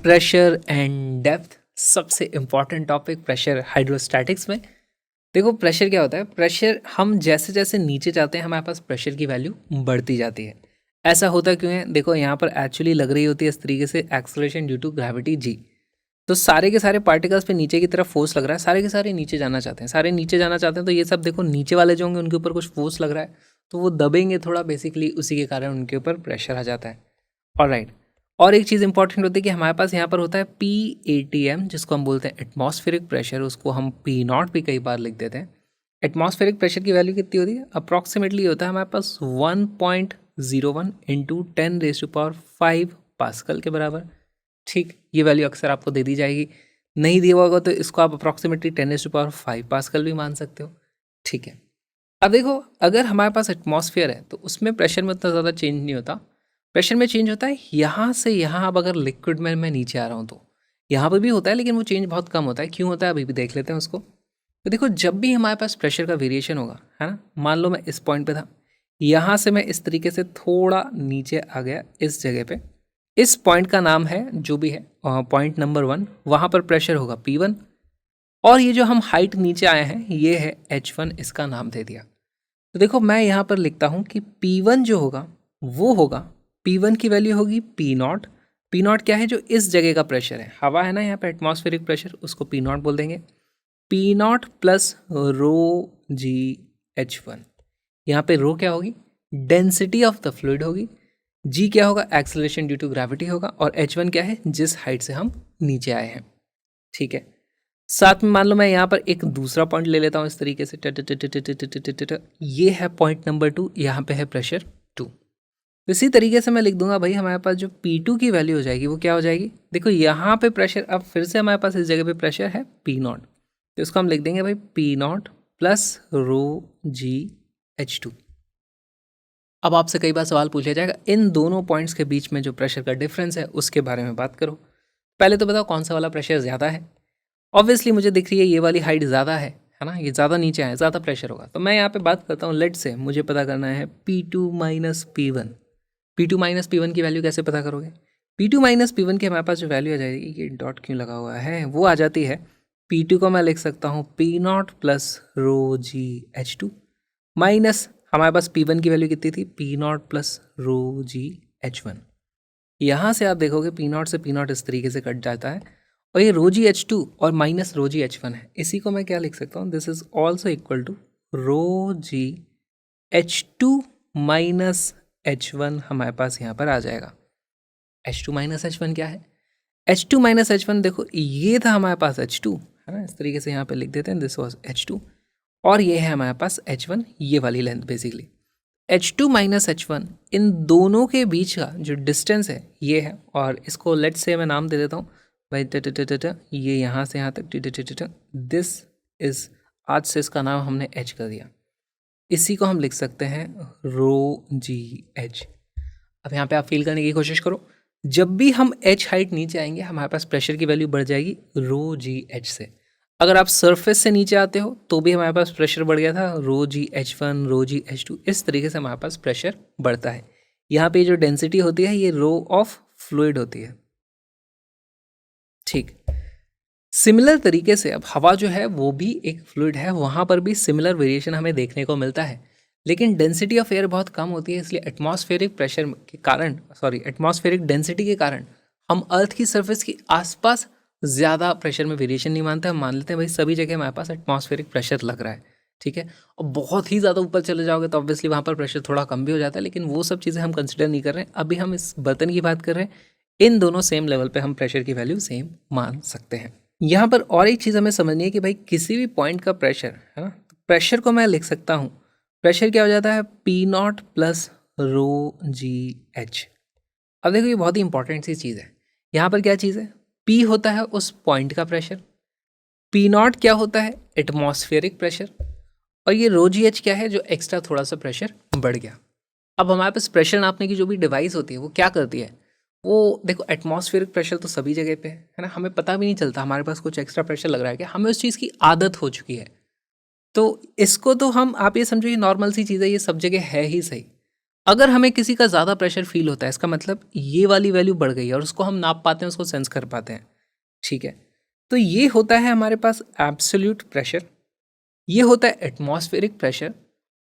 Pressure and depth, सबसे important topic pressure hydrostatics में। देखो प्रेशर क्या होता है, प्रेशर हम जैसे जैसे नीचे जाते हैं हमारे पास प्रेशर की वैल्यू बढ़ती जाती है। ऐसा होता क्यों है, देखो यहाँ पर एक्चुअली लग रही होती है इस तरीके से acceleration due to gravity G. तो सारे के सारे पार्टिकल्स पे नीचे की तरफ फोर्स लग रहा है, सारे के सारे नीचे जाना चाहते हैं, सारे नीचे जाना चाहते हैं। तो ये सब देखो नीचे वाले जो होंगे उनके ऊपर कुछ फोर्स लग रहा है, तो वो दबेंगे थोड़ा, बेसिकली उसी के कारण उनके ऊपर प्रेशर आ जाता है। ऑलराइट, और एक चीज़ इंपॉर्टेंट होती है कि हमारे पास यहाँ पर होता है PATM, जिसको हम बोलते हैं एटमॉस्फेरिक प्रेशर, उसको हम P0 भी कई बार लिख देते हैं। एटमॉस्फेरिक प्रेशर की वैल्यू कितनी होती है, अप्रॉक्सीमेटली होता है हमारे पास 1.01 इंटू 10⁵ पास्कल के बराबर। ठीक, ये वैल्यू अक्सर आपको दे दी जाएगी, नहीं दिया होगा तो इसको आप अप्रॉक्सीमेटली 10⁵ पास्कल भी मान सकते हो। ठीक है, अब देखो अगर हमारे पास एटमॉस्फेयर है तो उसमें प्रेशर में उतना ज़्यादा चेंज नहीं होता। प्रेशर में चेंज होता है यहाँ से यहाँ। अब अगर लिक्विड में मैं नीचे आ रहा हूँ तो यहाँ पर भी होता है, लेकिन वो चेंज बहुत कम होता है। क्यों होता है अभी भी देख लेते हैं उसको। तो देखो जब भी हमारे पास प्रेशर का वेरिएशन होगा, है ना, मान लो मैं इस पॉइंट पे था, यहाँ से मैं इस तरीके से थोड़ा नीचे आ गया इस जगह पे, इस पॉइंट का नाम है जो भी है पॉइंट नंबर 1, वहाँ पर प्रेशर होगा P1। और ये जो हम हाइट नीचे आए हैं ये है H1, इसका नाम दे दिया। तो देखो मैं यहाँ पर लिखता हूँ कि P1 जो होगा वो होगा, P1 की वैल्यू होगी P0। P0 क्या है, जो इस जगह का प्रेशर है, हवा है ना यहाँ पे एटमॉस्फेरिक प्रेशर, उसको P0 बोल देंगे। P0 प्लस ρgH1, यहाँ पे रो क्या होगी, डेंसिटी ऑफ द फ्लूइड होगी, जी क्या होगा, एक्सेलरेशन ड्यू टू ग्रेविटी होगा, और H1 क्या है, जिस हाइट से हम नीचे आए हैं। ठीक है, साथ में मान लो मैं यहाँ पर एक दूसरा पॉइंट ले लेता हूँ इस तरीके से, ये है पॉइंट नंबर 2, यहाँ पे है प्रेशर 2। तो इसी तरीके से मैं लिख दूंगा भाई हमारे पास जो P2 की वैल्यू हो जाएगी वो क्या हो जाएगी, देखो यहाँ पे प्रेशर, अब फिर से हमारे पास इस जगह पे प्रेशर है P0, तो इसको हम लिख देंगे भाई P0 प्लस ρgH2। अब आपसे कई बार सवाल पूछा जाएगा इन दोनों पॉइंट्स के बीच में जो प्रेशर का डिफरेंस है उसके बारे में बात करो। पहले तो बताओ कौन सा वाला प्रेशर ज़्यादा है। ऑब्वियसली मुझे दिख रही है ये वाली हाइट ज़्यादा है ना, ये ज़्यादा नीचे आए, ज़्यादा प्रेशर होगा। तो मैं यहाँ पे बात करता हूँ, लेट से मुझे पता करना है P2 minus P1। P2 minus P1 की वैल्यू कैसे पता करोगे, P2 माइनस P1 की हमारे पास जो वैल्यू आ जाएगी, ये डॉट क्यों लगा हुआ है, वो आ जाती है P2 को मैं लिख सकता हूँ P0 प्लस ρgH2 माइनस हमारे पास P1 की वैल्यू कितनी थी, P0 प्लस ρgH1। यहाँ से आप देखोगे P0 से P0 इस तरीके से कट जाता है, और ये ρgH2 और माइनस ρgH1 है। इसी को मैं क्या लिख सकता हूँ, this is also equal to ρgH2 minus H1 हमारे पास यहाँ पर आ जाएगा। H2 माइनस H1 क्या है, H2 माइनस H1, देखो ये था हमारे पास H2, है ना, इस तरीके से यहाँ पे लिख देते हैं, दिस वॉज H2, और ये है हमारे पास H1, ये वाली length basically. H2 minus H1, इन दोनों के बीच का जो डिस्टेंस है ये है, और इसको लेट से मैं नाम दे देता हूँ भाई ये यहाँ से यहाँ तक दिस इज, आज से इसका नाम हमने H कर दिया, इसी को हम लिख सकते हैं ρgH। अब यहाँ पे आप फील करने की कोशिश करो, जब भी हम H हाइट नीचे आएंगे हमारे पास प्रेशर की वैल्यू बढ़ जाएगी ρgH से। अगर आप सरफेस से नीचे आते हो तो भी हमारे पास प्रेशर बढ़ गया था, ρgH1 ρgH2, इस तरीके से हमारे पास प्रेशर बढ़ता है। यहाँ पे जो डेंसिटी होती है ये रो ऑफ फ्लूइड होती है। ठीक, सिमिलर तरीके से अब हवा जो है वो भी एक फ्लूइड है, वहाँ पर भी सिमिलर वेरिएशन हमें देखने को मिलता है, लेकिन डेंसिटी ऑफ एयर बहुत कम होती है, इसलिए एटमॉस्फेरिक प्रेशर के कारण, एटमॉस्फेरिक डेंसिटी के कारण हम अर्थ की सरफेस के आसपास ज़्यादा प्रेशर में वेरिएशन नहीं मानते। हम मान लेते हैं भाई सभी जगह हमारे पास एटमॉस्फेरिक प्रेशर लग रहा है। ठीक है, और बहुत ही ज़्यादा ऊपर चले जाओगे तो ऑब्वियसली वहाँ पर प्रेशर थोड़ा कम भी हो जाता है, लेकिन वो सब चीज़ें हम कंसिडर नहीं कर रहे हैं। अभी हम इस बर्तन की बात कर रहे हैं, इन दोनों सेम लेवल पे हम प्रेशर की वैल्यू सेम मान सकते हैं। यहाँ पर और एक चीज़ हमें समझनी है कि भाई किसी भी पॉइंट का प्रेशर, है ना, प्रेशर को मैं लिख सकता हूँ, प्रेशर क्या हो जाता है P0 प्लस ρgH। अब देखो ये बहुत ही इंपॉर्टेंट सी चीज़ है, यहाँ पर क्या चीज़ है, P होता है उस पॉइंट का प्रेशर, P0 क्या होता है एटमॉस्फेरिक प्रेशर, और ये ρgH क्या है जो एक्स्ट्रा थोड़ा सा प्रेशर बढ़ गया। अब हमारे पास प्रेशर नापने की जो भी डिवाइस होती है वो क्या करती है, वो देखो एटमॉस्फेरिक प्रेशर तो सभी जगह पे है ना, हमें पता भी नहीं चलता हमारे पास कुछ एक्स्ट्रा प्रेशर लग रहा है, कि हमें उस चीज़ की आदत हो चुकी है। तो इसको तो हम, आप ये समझो ये नॉर्मल सी चीज़ है, ये सब जगह है ही सही। अगर हमें किसी का ज़्यादा प्रेशर फील होता है, इसका मतलब ये वाली वैल्यू बढ़ गई है और उसको हम नाप पाते हैं, उसको सेंस कर पाते हैं, ठीक है। तो ये होता है हमारे पास एब्सोल्यूट प्रेशर, ये होता है एटमॉस्फेरिक प्रेशर,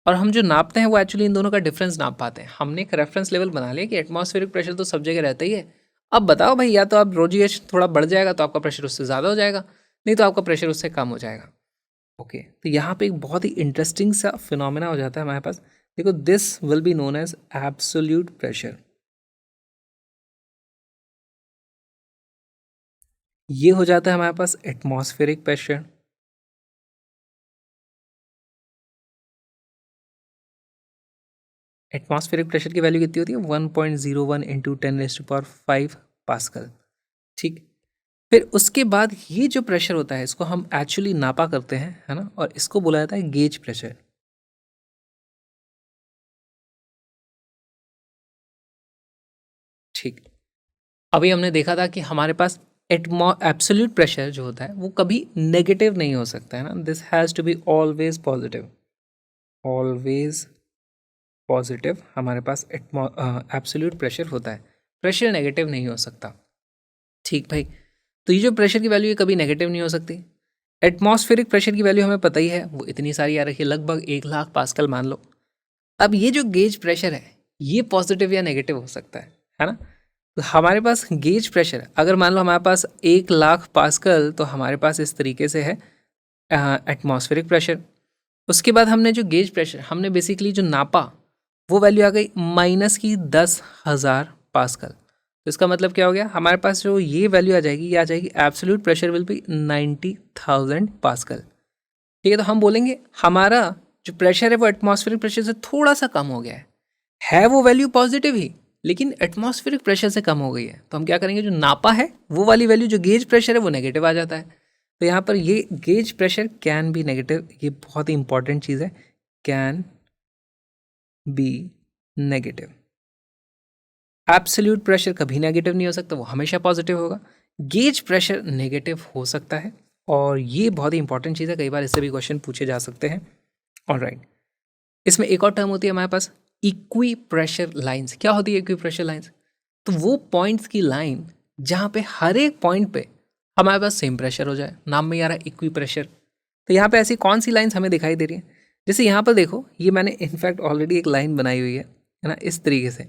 और हम जो नापते हैं वो एक्चुअली इन दोनों का डिफरेंस नाप पाते हैं। हमने एक रेफरेंस लेवल बना लिया कि एटमॉस्फेरिक प्रेशर तो सब जगह रहता ही है। अब बताओ भाई, या तो आप रोजीएच थोड़ा बढ़ जाएगा तो आपका प्रेशर उससे ज़्यादा हो जाएगा, नहीं तो आपका प्रेशर उससे कम हो जाएगा। ओके, तो यहाँ पे एक बहुत ही इंटरेस्टिंग सा फिनोमेना हो जाता है हमारे पास। देखो, this will be known as absolute pressure. ये हो जाता है हमारे पास एटमॉस्फेरिक प्रेशर। एटमॉस्फेरिक प्रेशर की वैल्यू कितनी होती है? 1.01 इंटू 10⁵ पास्कल, ठीक। फिर उसके बाद ये जो प्रेशर होता है, इसको हम एक्चुअली नापा करते हैं, है ना, और इसको बोला जाता है गेज प्रेशर, ठीक। अभी हमने देखा था कि हमारे पास एब्सोल्यूट प्रेशर जो होता है वो कभी नेगेटिव नहीं हो सकता, है ना। This has to be always positive, always positive हमारे पास एब्सोल्यूट प्रेशर होता है। प्रेशर नेगेटिव नहीं हो सकता, ठीक भाई। तो ये जो प्रेशर की वैल्यू है कभी नेगेटिव नहीं हो सकती। एटमॉस्फेरिक प्रेशर की वैल्यू हमें पता ही है, वो इतनी सारी आ रखी है, लगभग 1,00,000 पास्कल मान लो। अब ये जो गेज प्रेशर है ये पॉजिटिव या नेगेटिव हो सकता है ना। तो हमारे पास गेज प्रेशर, अगर मान लो हमारे पास 1,00,000 पास्कल, तो हमारे पास इस तरीके से है एटमॉस्फेरिक प्रेशर। उसके बाद हमने जो गेज प्रेशर हमने बेसिकली जो नापा, वो वैल्यू आ गई -10,000 पास्कल। तो इसका मतलब क्या हो गया, हमारे पास जो ये वैल्यू आ जाएगी, ये आ जाएगी absolute pressure will be 90,000 pascal, ठीक है। तो हम बोलेंगे हमारा जो प्रेशर है वो एटमॉस्फेरिक प्रेशर से थोड़ा सा कम हो गया है वो वैल्यू पॉजिटिव ही, लेकिन एटमॉस्फेरिक प्रेशर से कम हो गई है। तो हम क्या करेंगे, जो नापा है वो वाली वैल्यू, जो गेज प्रेशर है वो नेगेटिव आ जाता है। तो यहाँ पर ये gauge pressure can be negative, ये बहुत ही इंपॉर्टेंट चीज़ है, can be negative. Absolute pressure कभी नेगेटिव नहीं हो सकता, वो हमेशा पॉजिटिव होगा। गेज प्रेशर नेगेटिव हो सकता है, और ये बहुत ही इंपॉर्टेंट चीज़ है, कई बार इससे भी क्वेश्चन पूछे जा सकते हैं। ऑलराइट, इसमें एक और टर्म होती है हमारे पास, इक्वी प्रेशर लाइन्स। क्या होती है इक्वी प्रेशर लाइन्स? तो वो पॉइंट्स की लाइन जहाँ पे हर एक पॉइंट पे हमारे पास सेम प्रेशर हो जाए, नाम में आ रहा है इक्वी प्रेशर। तो यहाँ पे ऐसी कौन सी लाइन्स हमें दिखाई दे रही हैं? जैसे यहाँ पर देखो, ये मैंने इनफैक्ट ऑलरेडी एक लाइन बनाई हुई है ना, इस तरीके से।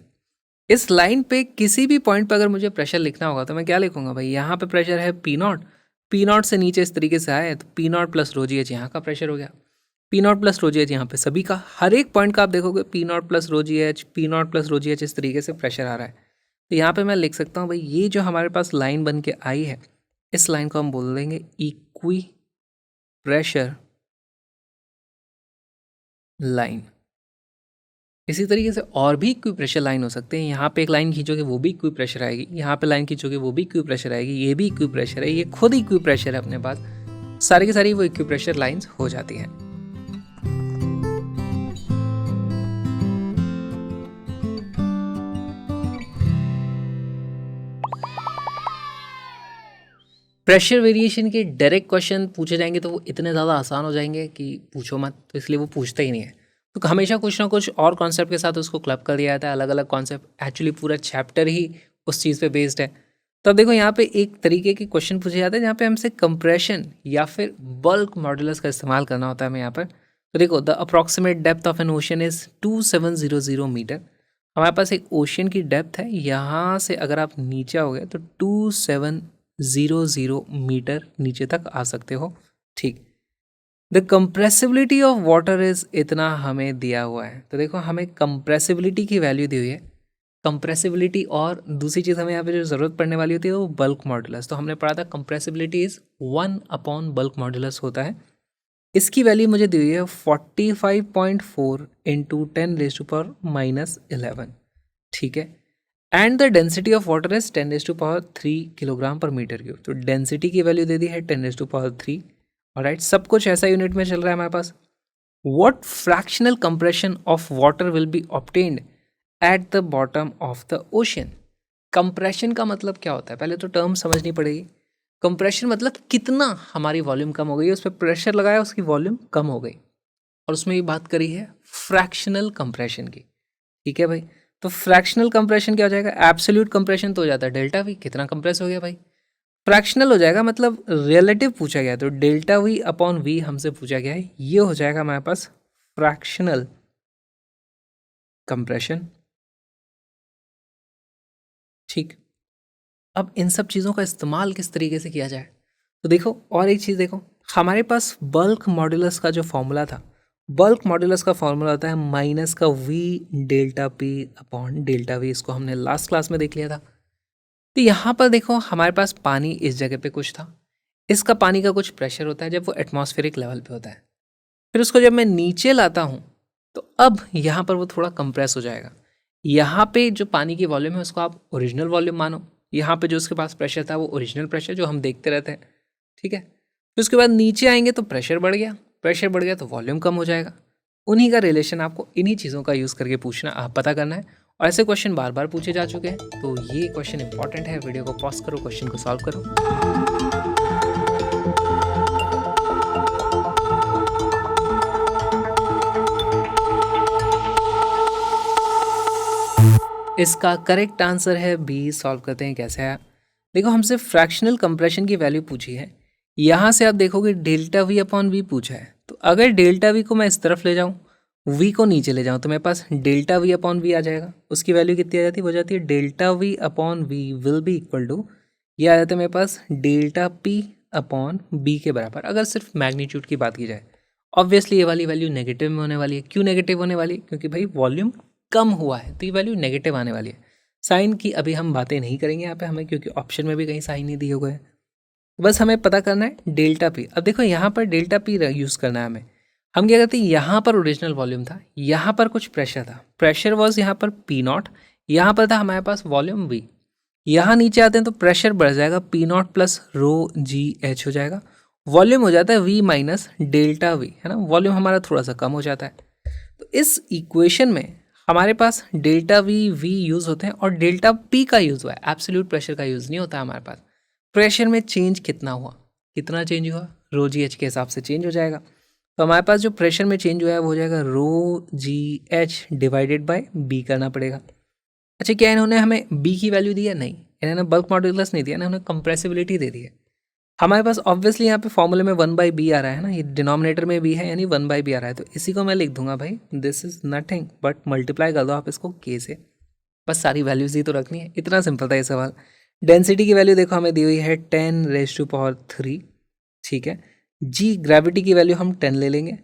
इस लाइन पे किसी भी पॉइंट पे अगर मुझे प्रेशर लिखना होगा तो मैं क्या लिखूंगा भाई, यहाँ पे प्रेशर है P0, P0 से नीचे इस तरीके से आए तो P0 प्लस रो जी एच यहाँ का प्रेशर हो गया। P0 प्लस रो जी एच यहाँ पे सभी का, हर एक पॉइंट का आप देखोगे P0 प्लस रो जी एच, P0 प्लस रो जी एच, इस तरीके से प्रेशर आ रहा है। तो यहाँ पे मैं लिख सकता हूँ भाई, ये जो हमारे पास लाइन बन के आई है, इस लाइन को हम बोल देंगे इक्वी प्रेशर लाइन। इसी तरीके से और भी इक्वी प्रेशर लाइन हो सकते हैं। यहाँ पे एक लाइन खींचोगे वो भी इक्वी प्रेशर आएगी, यहाँ पे लाइन खींचोगे वो भी इक्वी प्रेशर आएगी, ये भी इक्वी प्रेशर है, ये खुद इक्वी प्रेशर है अपने पास। सारी की सारी वो इक्वी प्रेशर लाइन्स हो जाती हैं। प्रेशर वेरिएशन के डायरेक्ट क्वेश्चन पूछे जाएंगे तो वो इतने ज़्यादा आसान हो जाएंगे कि पूछो मत, तो इसलिए वो पूछता ही नहीं है। तो हमेशा कुछ ना कुछ और कॉन्सेप्ट के साथ उसको क्लब कर दिया जाता है, अलग अलग कॉन्सेप्ट, एक्चुअली पूरा चैप्टर ही उस चीज़ पे बेस्ड है। तो अब देखो, यहाँ पे एक तरीके के क्वेश्चन पूछे जाते हैं जहाँ पे हमसे कंप्रेशन या फिर बल्क मॉडुलस का इस्तेमाल करना होता है हमें यहाँ पर। तो देखो, the approximate depth of an ocean is 2700 metre. हमारे पास एक ओशन की डेप्थ है, यहाँ से अगर आप नीचे आओगे तो 2700 मीटर नीचे तक आ सकते हो, ठीक। The compressibility of water is इतना हमें दिया हुआ है। तो देखो, हमें कंप्रेसिबिलिटी की वैल्यू दी हुई है, कंप्रेसिबिलिटी, और दूसरी चीज़ हमें यहाँ पे जो ज़रूरत पड़ने वाली होती है वो बल्क मॉडुलस। तो हमने पढ़ा था कंप्रेसिबिलिटी इज 1 बल्क मॉडुलस होता है। इसकी वैल्यू मुझे दी हुई है 45.4 इंटू 10⁻⁻11, ठीक है। And the density of water is 10⁻³ kilogram पर मीटर क्यूब। तो डेंसिटी की वैल्यू दे दी है 10⁻³। ऑलराइट, सब कुछ ऐसा यूनिट में चल रहा है हमारे पास। What fractional compression of water will be obtained at the bottom of the ocean. Compression का मतलब क्या होता है, पहले तो टर्म समझनी पड़ेगी। कंप्रेशन मतलब कितना हमारी वॉल्यूम कम हो गई है, उस पर प्रेशर लगाया, उसकी वॉल्यूम कम हो गई, और उसमें ये बात करी है फ्रैक्शनल कंप्रेशन की, ठीक है भाई। तो फ्रैक्शनल कंप्रेशन क्या हो जाएगा, एब्सोल्यूट कंप्रेशन तो हो जाता है डेल्टा वी, कितना कंप्रेस हो गया भाई। फ्रैक्शनल हो जाएगा मतलब रिलेटिव पूछा गया, तो डेल्टा वी अपॉन वी हमसे पूछा गया है, ये हो जाएगा हमारे पास फ्रैक्शनल कंप्रेशन। ठीक, अब इन सब चीज़ों का इस्तेमाल किस तरीके से किया जाए, तो देखो और एक चीज़ देखो, हमारे पास बल्क मॉड्यूलस का जो फॉर्मूला था, बल्क मॉड्यूलस का फॉर्मूला होता है माइनस का we delta P upon delta we, इसको हमने लास्ट क्लास में देख लिया था। तो यहाँ पर देखो हमारे पास पानी इस जगह पे कुछ था, इसका पानी का कुछ प्रेशर होता है जब वो एटमॉस्फेरिक लेवल पे होता है, फिर उसको जब मैं नीचे लाता हूँ तो अब यहाँ पर वो थोड़ा कंप्रेस हो जाएगा। यहाँ पे जो पानी की वॉल्यूम है उसको आप ओरिजिनल वॉल्यूम मानो, यहाँ पे जो उसके पास प्रेशर था वो ओरिजिनल प्रेशर जो हम देखते रहते हैं, ठीक है। फिर उसके बाद नीचे आएंगे तो प्रेशर बढ़ गया, प्रेशर बढ़ गया तो वॉल्यूम कम हो जाएगा। उन्हीं का रिलेशन आपको इन्हीं चीज़ों का यूज़ करके पूछना, आप पता करना है, और ऐसे क्वेश्चन बार बार पूछे जा चुके हैं, तो ये क्वेश्चन इंपॉर्टेंट है। वीडियो को पॉज करो, क्वेश्चन को सॉल्व करो। इसका करेक्ट आंसर है बी। सॉल्व करते हैं कैसे है, देखो हमसे फ्रैक्शनल कंप्रेशन की वैल्यू पूछी है, यहाँ से आप देखोगे डेल्टा वी अपॉन वी पूछा है, तो अगर डेल्टा वी को मैं इस तरफ ले जाऊँ, वी को नीचे ले जाऊँ, तो मेरे पास डेल्टा वी अपॉन वी आ जाएगा। उसकी वैल्यू कितनी आ जाती है, हो जाती है delta V upon V will be equal to, ये आ जाता है मेरे पास डेल्टा पी अपॉन बी के बराबर। अगर सिर्फ मैग्नीट्यूड की बात की जाए, ऑब्वियसली ये वाली वैल्यू नेगेटिव में होने वाली है। क्यों नेगेटिव होने वाली है, क्योंकि भाई वॉल्यूम कम हुआ है तो ये वैल्यू नेगेटिव आने वाली है। साइन की अभी हम बातें नहीं करेंगे यहाँ पे हमें, क्योंकि ऑप्शन में भी कहीं साइन नहीं दिए हुए हैं। बस हमें पता करना है डेल्टा पी। अब देखो यहाँ पर डेल्टा पी यूज़ करना है हमें। हम क्या करते हैं, यहाँ पर ओरिजिनल वॉल्यूम था, यहाँ पर कुछ प्रेशर था, प्रेशर वॉज यहाँ पर पी नॉट, यहाँ पर था हमारे पास वॉल्यूम वी। यहाँ नीचे आते हैं तो प्रेशर बढ़ जाएगा, P not plus row g H हो जाएगा, वॉल्यूम हो जाता है वी माइनस डेल्टा वी, है ना, वॉल्यूम हमारा थोड़ा सा कम हो जाता है। तो इस इक्वेशन में हमारे पास डेल्टा वी यूज़ होते हैं और डेल्टा पी का यूज़ हुआ है, एब्सोल्यूट प्रेशर का यूज़ नहीं होता हमारे पास। प्रेशर में चेंज कितना हुआ, कितना चेंज हुआ, रो जी एच के हिसाब से चेंज हो जाएगा। तो हमारे पास जो प्रेशर में चेंज हुआ है वो हो जाएगा rho g h divided by b करना पड़ेगा। अच्छा, क्या इन्होंने हमें बी की वैल्यू दी है, नहीं, इन्होंने बल्क मॉड्यूलस नहीं दिया ना, उन्होंने कंप्रेसिबिलिटी दे दी है। हमारे पास ऑब्वियसली यहाँ पे फॉर्मूले में 1/b आ रहा है ना, ये डिनोमिनेटर में भी है यानी 1/b आ रहा है, तो इसी को मैं लिख दूंगा भाई, this is nothing but multiply कर दो आप इसको k से, बस सारी वैल्यूज ही तो रखनी है, इतना सिंपल था ये सवाल। डेंसिटी की वैल्यू देखो हमें दी हुई है 10⁻3, ठीक है। जी ग्रेविटी की वैल्यू हम 10 ले लेंगे।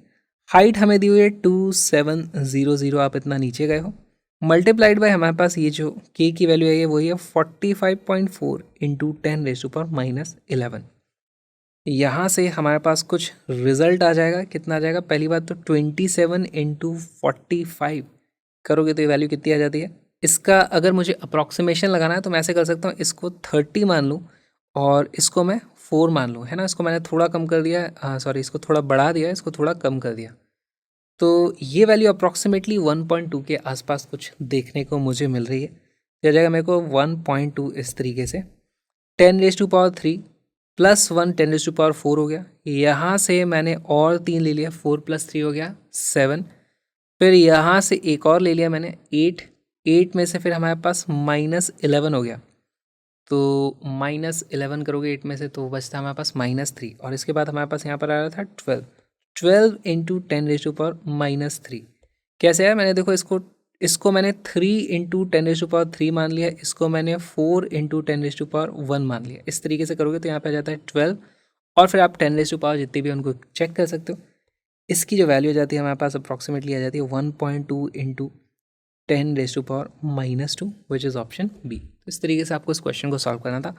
हाइट हमें दी हुई है 2700, आप इतना नीचे गए हो, मल्टीप्लाइड बाय हमारे पास ये जो k की वैल्यू है वही है 45.4 इंटू 10⁻11। यहाँ से हमारे पास कुछ रिजल्ट आ जाएगा, कितना आ जाएगा, पहली बात तो 27 इंटू 45 करोगे तो ये वैल्यू कितनी आ जाती है। इसका अगर मुझे अप्रॉक्सीमेशन लगाना है तो मैं ऐसे कर सकता हूँ, इसको 30 मान लूँ और इसको मैं 4 मान लूँ, है ना, इसको मैंने थोड़ा कम कर दिया, सॉरी इसको थोड़ा बढ़ा दिया, इसको थोड़ा कम कर दिया, तो ये वैल्यू अप्रॉक्सीमेटली 1.2 के आसपास कुछ देखने को मुझे मिल रही है। तो जाएगा मेरे को 1.2 इस तरीके से, 10⁻³ प्लस 1 10⁻⁴ हो गया, यहाँ से मैंने और 3 ले लिया, 4 + 3 हो गया 7, फिर यहाँ से एक और ले लिया मैंने 8 में से फिर हमारे पास -11 हो गया, तो -11 करोगे 8 में से तो बचता हमारे पास -3, और इसके बाद हमारे पास यहाँ पर आ रहा था 12 इंटू 10⁻³ कैसे है, मैंने देखो इसको मैंने 3 इंटू 10⁻³ मान लिया, इसको मैंने 4 इंटू 10⁻1 मान लिया। इस तरीके से करोगे तो यहाँ पे आ जाता है 12, और फिर आप 10⁻, जितनी भी उनको चेक कर सकते हो। इसकी जो वैल्यू आ जाती है हमारे पास अप्रॉक्सीमेटली आ जाती है 1.2 into 10⁻⁻2 which is option B. तो इस तरीके से आपको इस क्वेश्चन को सॉल्व करना था।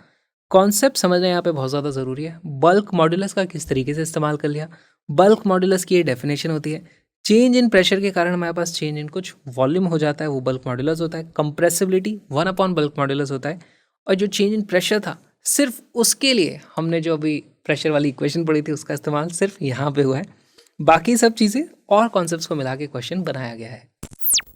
कॉन्सेप्ट समझना यहाँ पे बहुत ज़्यादा ज़रूरी है। बल्क मॉड्यूलस का किस तरीके से इस्तेमाल कर लिया, बल्क मॉड्यूलस की ये डेफिनेशन होती है, चेंज इन प्रेशर के कारण हमारे पास चेंज इन कुछ वॉल्यूम हो जाता है, वो बल्क मॉड्यूलस होता है। कंप्रेसिबिलिटी 1 बल्क मॉड्यूलस होता है, और जो चेंज इन प्रेशर था सिर्फ उसके लिए हमने जो अभी प्रेशर वाली इक्वेशन पढ़ी थी उसका इस्तेमाल सिर्फ यहाँ पे हुआ है। बाकी सब चीज़ें और कॉन्सेप्ट्स को मिला के क्वेश्चन बनाया गया है।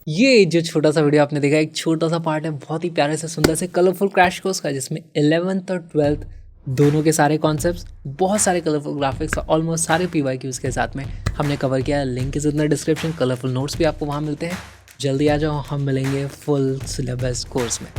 ये जो छोटा सा वीडियो आपने देखा एक छोटा सा पार्ट है बहुत ही प्यारे से सुंदर से कलरफुल क्रैश कोर्स का, जिसमें 11th और 12th दोनों के सारे कॉन्सेप्ट्स, बहुत सारे कलरफुल ग्राफिक्स और ऑलमोस्ट सारे PYQs के साथ में हमने कवर किया है। Link is in the description, colourful notes भी आपको वहाँ मिलते हैं। जल्दी आ जाओ, हम मिलेंगे फुल सिलेबस कोर्स में।